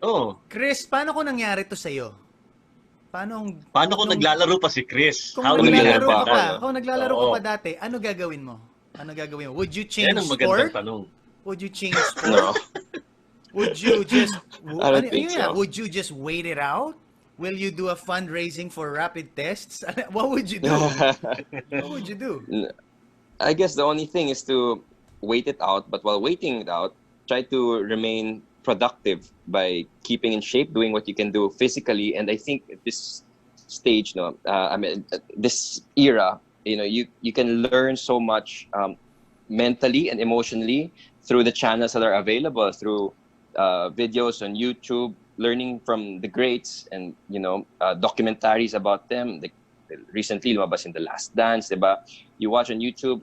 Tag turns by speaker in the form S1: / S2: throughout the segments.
S1: Oh.
S2: Chris, paano kung nangyari to sa'yo?
S1: Paano kung naglalaro pa si Chris?
S2: Kung
S1: How will you
S2: naglalaro
S1: handle
S2: ka pa,
S1: that?
S2: kung naglalaro ka pa dati, ano gagawin mo? Ano gagawin mo? Would you change
S1: Yan ang magandang
S2: sport?
S1: tanong.
S2: Would you change sport?
S3: No,
S2: Would you just
S3: I don't think so.
S2: Would you just wait it out? Will you do a fundraising for rapid tests? What would you do? What would you do?
S3: I guess the only thing is to wait it out, but while waiting it out, try to remain productive by keeping in shape, doing what you can do physically. And I think at this stage, I mean, this era, you can learn so much mentally and emotionally through the channels that are available, through videos on YouTube, learning from the greats, and documentaries about them. Like recently, lumabas in The Last Dance, diba? You watch on YouTube,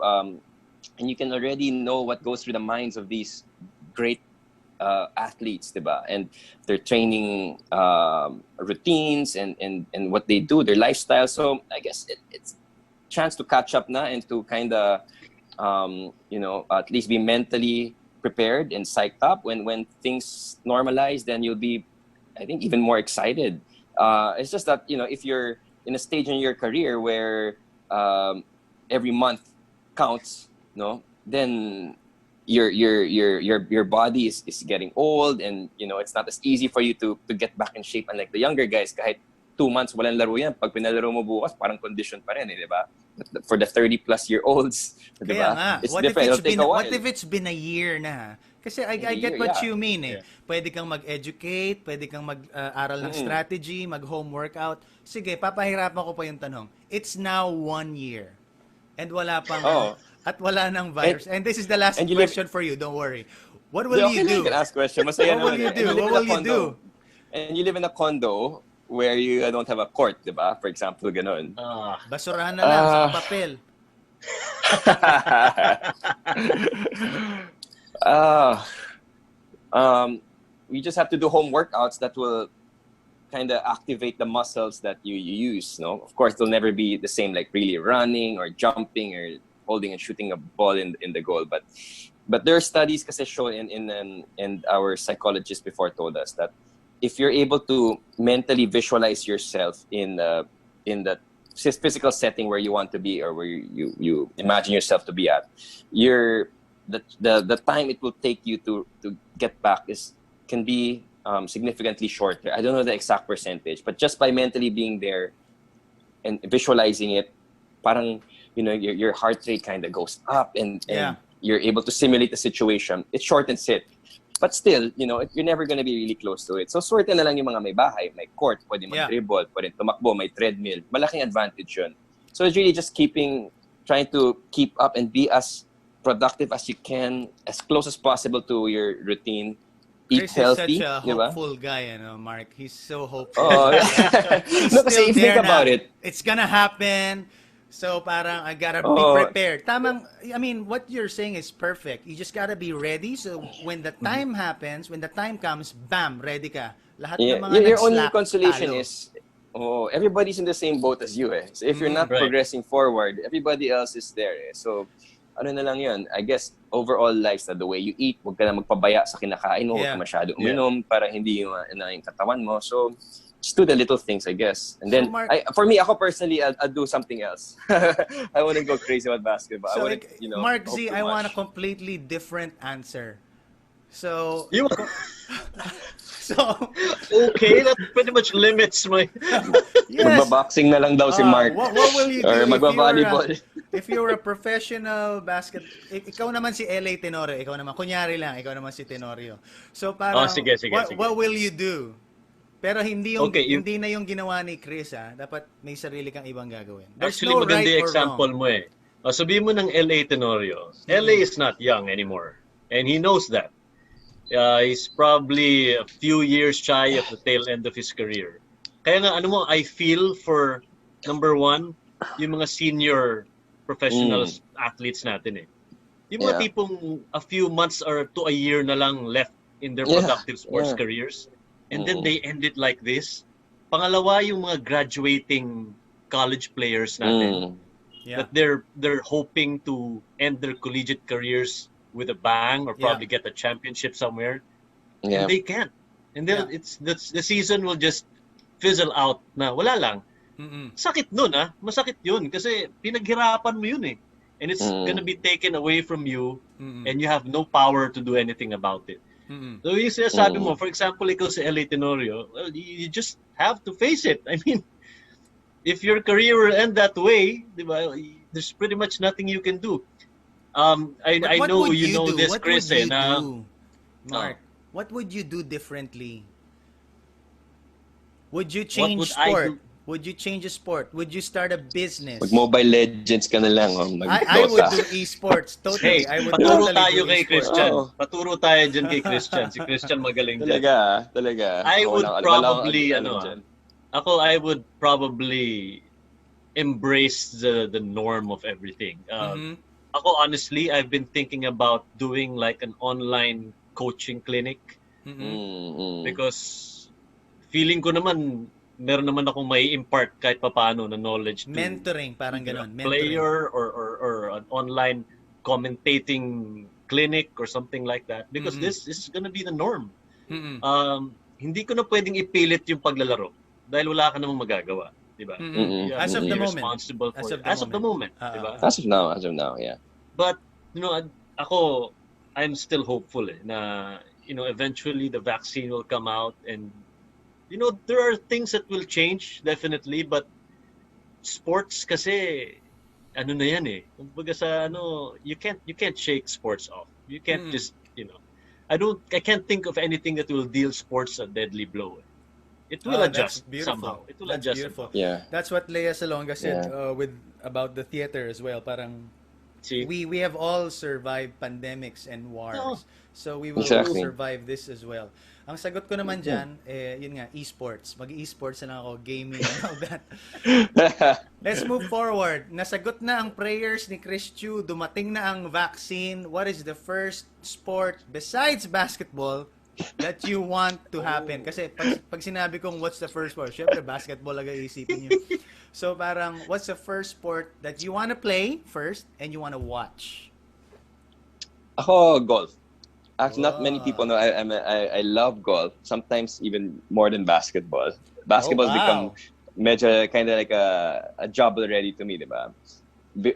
S3: and you can already know what goes through the minds of these great athletes, diba? And their training routines and what they do, their lifestyle. So I guess it's a chance to catch up na, and to kind of at least be mentally prepared and psyched up when things normalize. Then you'll be, I think, even more excited. It's just that if you're in a stage in your career where every month counts, then your body is getting old, and it's not as easy for you to get back in shape. Unlike the younger guys, kahit 2 months walang laro yan, pag pinalaro mo bukas parang condition pa rin, di ba? But for the 30-plus-year-olds, di ba? It's different. It'll take a while.
S2: What if it's been a year na? Kasi I get what you mean eh. Pwede kang mag-educate, pwede kang mag-aral ng strategy, mag-home workout. Sige, papahirapan ko pa yung tanong. It's now 1 year. And wala pang at wala nang virus. And this is the last question for you, don't worry. What will you do?
S3: You can ask question. Masaya
S2: what will you do? What will you do?
S3: And you live in a condo where you don't have a court, di ba? For example, ganun.
S2: Basurahan na lang sa papel.
S3: We just have to do home workouts that will kind of activate the muscles that you use. Of course, they'll never be the same, like really running or jumping or holding and shooting a ball in the goal. But there are studies kasi show and our psychologists before told us that if you're able to mentally visualize yourself in the physical setting where you want to be, or where you imagine yourself to be at, the time it will take you to get back can be significantly shorter. I don't know the exact percentage, but just by mentally being there and visualizing it, parang your heart rate kind of goes up, and you're able to simulate the situation. It shortens it. But still, you're never going to be really close to it. So, swerte na lang yung mga may bahay, may court, pwede mag-dribble, pwede tumakbo, may treadmill. Malaking advantage yun. So, it's really just trying to keep up and be as productive as you can, as close as possible to your routine. Eat
S2: Chris
S3: healthy.
S2: is such a hopeful guy, Mark. He's so hopeful.
S3: No, kasi if you think about it,
S2: it's gonna happen. So parang I gotta be prepared. I mean, what you're saying is perfect. You just gotta be ready. So when the time happens, when the time comes, bam, ready ka. Lahat ng mga
S3: your only consolation
S2: talo.
S3: is, everybody's in the same boat as you. So if you're not progressing forward, everybody else is there. So ano na lang yun? I guess overall lifestyle, the way you eat, huwag ka na magpabaya sa kinakain mo, huwag ka masyado uminom para hindi yung katawan mo. So just do the little things, I guess. And then,
S2: Mark,
S3: for me, ako personally, I'll do something else. I wouldn't go crazy with basketball.
S2: So,
S3: I wouldn't,
S2: Mark Z, I want a completely different answer. So,
S1: okay, that pretty much limits my...
S3: Yes. Magbaboxing na lang daw si Mark.
S2: What will you do
S3: or magbavolleyball?
S2: If you're a professional ikaw naman si LA Tenorio, ikaw naman, kunyari lang, ikaw naman si Tenorio. So parang,
S1: sige.
S2: What will you do? Pero hindi na yung ginawa ni Chris, dapat may sarili kang ibang gagawin. There's
S1: Actually,
S2: no
S1: maganda
S2: right or
S1: example
S2: wrong.
S1: mo eh. Sabihin mo ng LA Tenorio. LA is not young anymore. And he knows that. He's probably a few years shy of the tail end of his career. Kaya nga, I feel for, number one, yung mga senior professional athletes natin eh. Yung mga tipong a few months or to a year na lang left in their productive sports careers. And then they end it like this. Pangalawa, yung mga graduating college players natin. That they're hoping to end their collegiate careers with a bang or probably get a championship somewhere. And they can't. And then the season will just fizzle out na wala lang. Sakit nun masakit yun kasi pinaghirapan mo yun eh. And it's gonna be taken away from you and you have no power to do anything about it. So yung sinasabi mo, for example, ikaw sa LA Tenorio, well, you just have to face it. I mean, if your career will end that way, diba, there's pretty much nothing you can do. I know you know this, Chris.
S2: Mark, what would you do differently? Would you change sport? Would you change a sport? Would you start a business?
S3: Mag-Mobile Legends ka na lang.
S2: I would do esports. Totally. I would
S1: paturo
S2: totally
S1: tayo
S2: do
S1: kay
S2: esports.
S1: Christian. Paturo tayo dyan kay Christian. Si Christian magaling dyan.
S3: Talaga.
S1: I would probably, I would probably embrace the norm of everything. Ako, honestly, I've been thinking about doing like an online coaching clinic. Because feeling ko naman, meron naman akong may impart kahit papaano na knowledge to
S2: mentoring, parang ganon.
S1: Player or an online commentating clinic or something like that. Because this is gonna be the norm. Hindi ko na pwedeng ipilit yung paglalaro dahil wala ka namang magagawa. Diba?
S2: As of the moment.
S1: Responsible for as of the moment. Diba?
S3: As of now, yeah.
S1: But, ako, I'm still hopeful na, eventually the vaccine will come out and, there are things that will change, definitely, but sports kasi, ano na yan eh. Kumbaga sa, you can't shake sports off. You can't just, I can't think of anything that will deal sports a deadly blow. It will adjust somehow. It will adjust.
S2: Beautiful.
S3: Yeah.
S2: That's what Lea Salonga said about the theater as well. Parang we have all survived pandemics and wars. So we will survive this as well. Ang sagot ko naman dyan, yun nga, esports. Mag-esports na lang ako, gaming and all that. Let's move forward. Nasagot na ang prayers ni Chris Chu. Dumating na ang vaccine. What is the first sport besides basketball that you want to happen? Kasi pag sinabi kong what's the first sport, syempre basketball agad isipin nyo. So parang what's the first sport that you want to play first and you want to watch?
S3: Ako, golf. Actually, not many people know I love golf. Sometimes even more than basketball. Basketball's become medyo kind of like a job already to me, diba?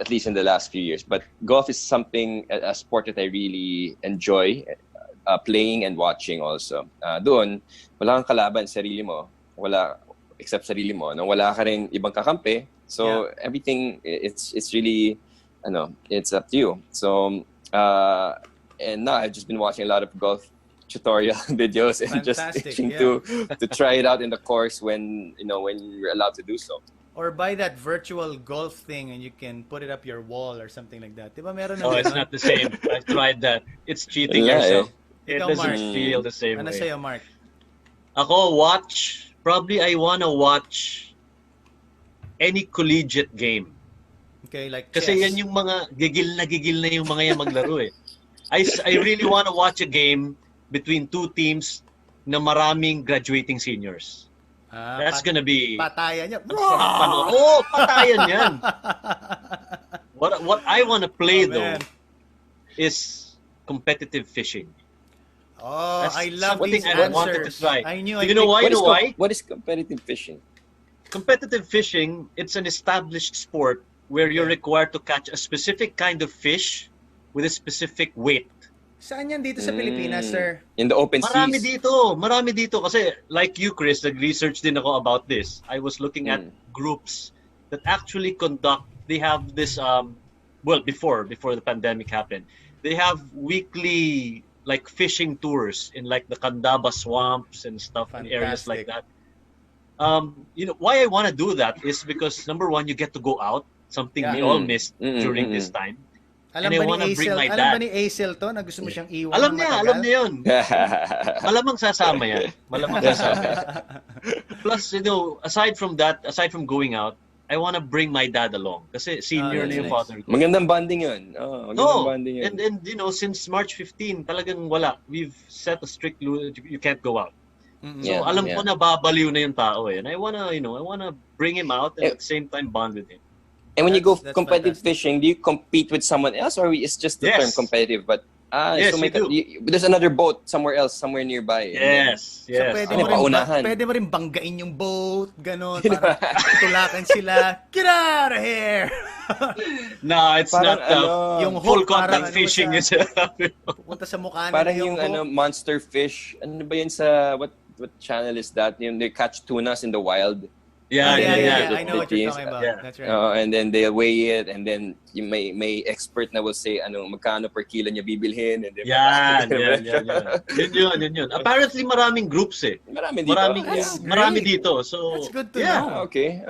S3: At least in the last few years. But golf is something, a sport that I really enjoy. Playing and watching also. Doon, wala kang kalaban, sarili mo. Wala, except sarili mo. No? Wala ka rin ibang kakampi. So, everything, it's really, it's up to you. So, and now I've just been watching a lot of golf tutorial videos and just itching to try it out in the course when you're allowed to do so.
S2: Or buy that virtual golf thing and you can put it up your wall or something like that. Diba meron na
S1: it's not the same. I've tried that. It's cheating yourself. It doesn't feel the same way.
S2: Ano sa'yo, Mark?
S1: Ako, probably I wanna watch any collegiate game.
S2: Okay, like
S1: Kasi
S2: chess.
S1: yan yung mga gigil na yung mga yan maglaro eh. I really wanna watch a game between two teams na maraming graduating seniors. That's gonna be...
S2: Patayan yan.
S1: Patayan yan. What I wanna play though is competitive fishing.
S2: That's I love these answers.
S1: I wanted to try.
S2: I knew.
S1: You know why?
S3: What is competitive fishing?
S1: Competitive fishing, it's an established sport where you're required to catch a specific kind of fish with a specific weight.
S2: Saan yan dito sa Pilipinas, sir?
S3: In the open seas.
S1: Marami dito. Kasi like you, Chris, nag-research din ako about this. I was looking at groups that actually they have this, before the pandemic happened, they have weekly like fishing tours in like the Candaba swamps and stuff and areas like that. Why I want to do that is because number one, you get to go out, something we all missed during this time.
S2: Alam ba ni Aisel to na gusto mo siyang iwan?
S1: Alam niya yun. Malamang sasama yan. Plus, aside from going out, I want to bring my dad along kasi senior na yung father ko.
S3: Magandang bonding yun. Bonding yun.
S1: And since March 15, talagang wala. We've set a strict rule, you can't go out. So alam ko na babaliw na yung tao eh. And I wanna bring him out and at the same time bond with him.
S3: And when you go competitive fishing, do you compete with someone else or it's just the term competitive? But
S1: Yes,
S3: so
S1: you do.
S3: there's another boat somewhere else, somewhere nearby.
S1: Yes,
S2: So
S1: yes.
S2: pwede mo rin banggain yung boat, ganon, para tulakan sila. Get out of here!
S1: No, it's
S3: Parang
S1: not
S2: yung
S1: full
S2: hook, parang
S1: contact fishing.
S2: Pupunta sa mukha nila
S3: parang
S2: yung hook.
S3: monster fish. Ano ba yun sa, what channel is that? Yung they catch tunas in the wild.
S1: Yeah.
S2: I know what you're talking about.
S1: Yeah.
S2: That's right.
S3: And then they'll weigh it, and then yung may expert na will say magkano per kilo niya bibilhin, and then
S1: Yan. Yun. Apparently maraming groups eh. Marami dito. So
S2: that's good to know.
S3: Okay.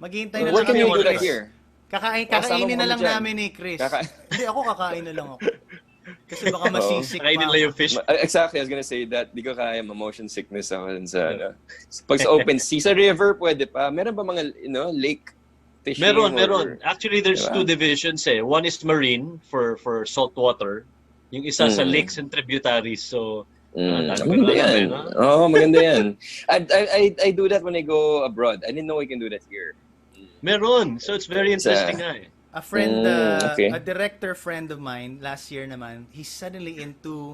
S2: Maghihintay na
S3: Where
S2: lang
S3: can
S2: kami
S3: we do that
S2: Chris.
S3: here?
S2: Kakainin na lang
S3: dyan.
S2: namin ni Chris. Hindi, ako kakain na lang ako. Kasi baka masisik
S1: Kakainin
S2: pa.
S1: lang yung fish.
S3: Exactly, I was gonna say that. Di ko kaya motion sickness ako sa pag sa open sea. Sa river, pwede pa. Meron ba mga, lake fishing?
S1: Meron. Actually, there's two divisions eh. One is marine for salt water. Yung isa sa lakes and tributaries. So,
S3: maganda yan. Maganda yan. I do that when I go abroad. I didn't know I can do that here.
S1: Meron. So, it's very interesting nga eh.
S2: A friend,
S3: okay.
S2: a director friend of mine, last year naman, he's suddenly into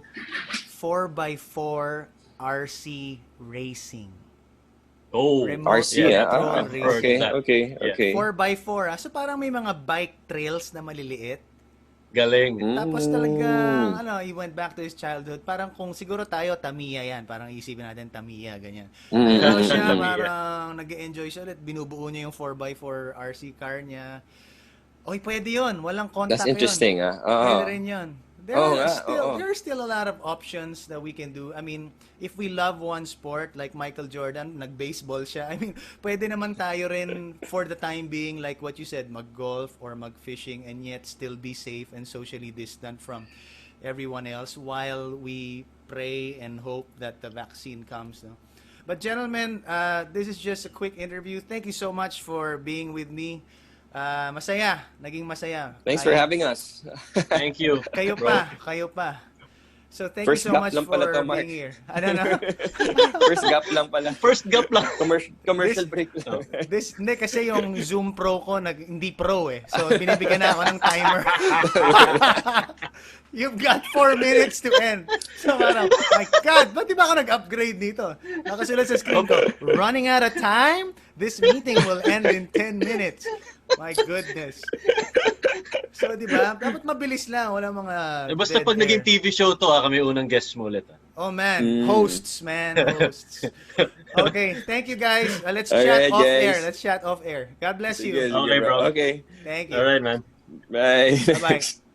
S2: 4x4 RC racing.
S1: Oh,
S2: Remote
S3: RC,
S2: control racing.
S3: Okay.
S2: 4x4, so parang may mga bike trails na maliliit.
S1: Galing.
S2: Tapos talaga, he went back to his childhood. Parang kung siguro tayo, Tamiya yan. Parang isipin natin, Tamiya, ganyan. Pero siya, parang nag-enjoy siya ulit. Binubuo niya yung 4x4 RC car niya. Oy, pwede yun. Walang contact.
S3: That's interesting,
S2: yun. Pwede rin yun. There are still a lot of options that we can do. I mean, if we love one sport, like Michael Jordan, nag-baseball siya. I mean, pwede naman tayo rin for the time being, like what you said, mag-golf or mag-fishing and yet still be safe and socially distant from everyone else while we pray and hope that the vaccine comes. No? But gentlemen, this is just a quick interview. Thank you so much for being with me. Naging masaya.
S3: Thanks for having us.
S1: Thank you.
S2: Kayo pa. So thank
S3: First
S2: you so
S3: gap
S2: much
S3: lang
S2: for
S3: pala to, Mark.
S2: being here. Ano?
S3: First gap lang pala.
S1: First gap lang.
S3: Commercial break lang.
S2: Hindi kasi yung Zoom Pro ko hindi pro eh. So binibigyan na ako ng timer. You've got 4 minutes to end. So parang, my God, ba't di ba ako nag-upgrade dito? Nakasulat sa screen ko, running out of time? This meeting will end in 10 minutes. My goodness. So, di ba? Dapat mabilis lang. Wala mga
S1: basta pag naging TV show to, kami unang guest mo ulit.
S2: Oh, man. Hosts, man. Hosts. Okay. Thank you, guys. Let's chat off air. Let's chat off air. God bless you.
S1: Okay, bro.
S3: Okay.
S2: Thank you.
S1: All right, man.
S3: Bye.
S2: Bye-bye.